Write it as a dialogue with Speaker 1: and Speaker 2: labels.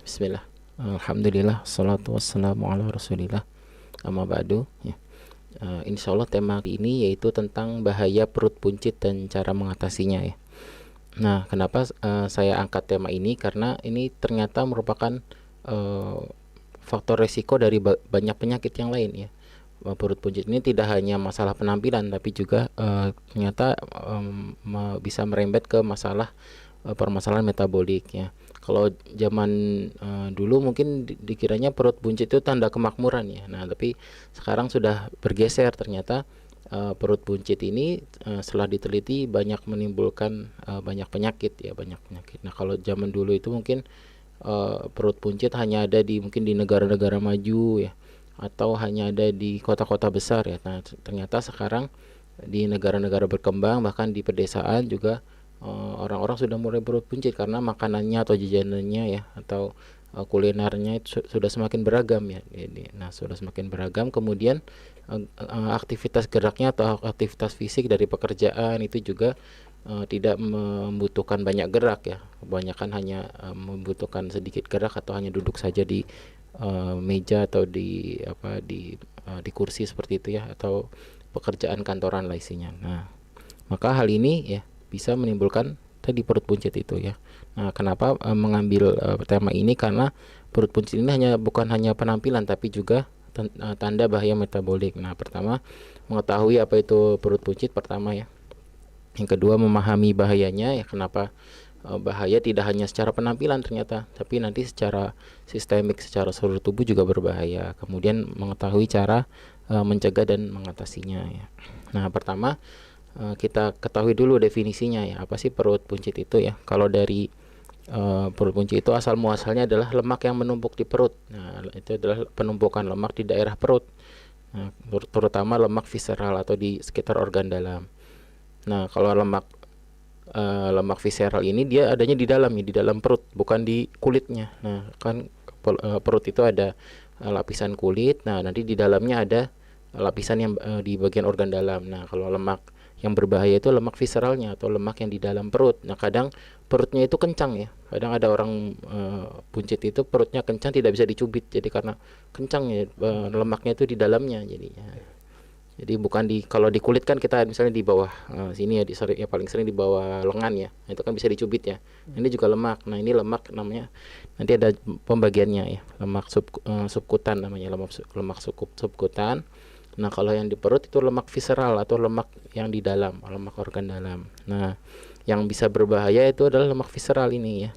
Speaker 1: Bismillah. Alhamdulillah, salatu wassalamu ala rasulillah. Amma ba'du ya. Insya Allah tema ini yaitu tentang bahaya perut buncit dan cara mengatasinya ya. Nah, kenapa saya angkat tema ini? Karena ini ternyata merupakan uh, faktor resiko dari banyak penyakit yang lain ya. Perut buncit ini tidak hanya masalah penampilan, tapi juga ternyata bisa merembet ke masalah permasalahan metabolik ya. Kalau zaman dulu mungkin dikiranya perut buncit itu tanda kemakmuran ya. Nah, tapi sekarang sudah bergeser, ternyata perut buncit ini setelah diteliti banyak menimbulkan banyak penyakit ya, banyak penyakit. Nah, kalau zaman dulu itu mungkin perut buncit hanya ada di mungkin di negara-negara maju ya, atau hanya ada di kota-kota besar ya. Nah, ternyata sekarang di negara-negara berkembang, bahkan di pedesaan juga orang-orang sudah mulai perut buncit karena makanannya atau jajanannya ya, atau kulinernya itu sudah semakin beragam ya. Nah, sudah semakin beragam, kemudian aktivitas geraknya atau aktivitas fisik dari pekerjaan itu juga tidak membutuhkan banyak gerak ya. Kebanyakan hanya membutuhkan sedikit gerak atau hanya duduk saja di meja atau di kursi seperti itu ya, atau pekerjaan kantoran lah isinya. Nah, maka hal ini ya bisa menimbulkan tadi perut buncit itu ya. Nah, kenapa mengambil tema ini? Karena perut buncit ini bukan hanya penampilan, tapi juga tanda bahaya metabolik. Nah, pertama mengetahui apa itu perut buncit pertama ya. Yang kedua memahami bahayanya ya, kenapa bahaya tidak hanya secara penampilan ternyata, tapi nanti secara sistemik, secara seluruh tubuh juga berbahaya. Kemudian mengetahui cara mencegah dan mengatasinya ya. Nah, pertama kita ketahui dulu definisinya ya, apa sih perut buncit itu ya. Kalau dari perut buncit itu asal muasalnya adalah lemak yang menumpuk di perut. Nah, itu adalah penumpukan lemak di daerah perut. Nah, terutama lemak visceral atau di sekitar organ dalam. Nah, kalau lemak visceral ini dia adanya di dalam ya, di dalam perut, bukan di kulitnya. Nah, kan perut itu ada lapisan kulit. Nah, nanti di dalamnya ada lapisan yang di bagian organ dalam. Nah, kalau lemak yang berbahaya itu lemak visceralnya atau lemak yang di dalam perut. Nah, kadang perutnya itu kencang ya. Kadang ada orang buncit itu perutnya kencang, tidak bisa dicubit. Jadi karena kencang ya, lemaknya itu di dalamnya jadinya. Jadi bukan kalau di kulit kan kita misalnya di bawah sini ya, ya paling sering di bawah lengan ya. Nah, itu kan bisa dicubit ya. Ini juga lemak. Nah, ini lemak namanya, nanti ada pembagiannya ya. Lemak subkutan namanya, lemak subkutan. Nah, kalau yang di perut itu lemak visceral atau lemak yang di dalam, lemak organ dalam. Nah, yang bisa berbahaya itu adalah lemak visceral ini ya.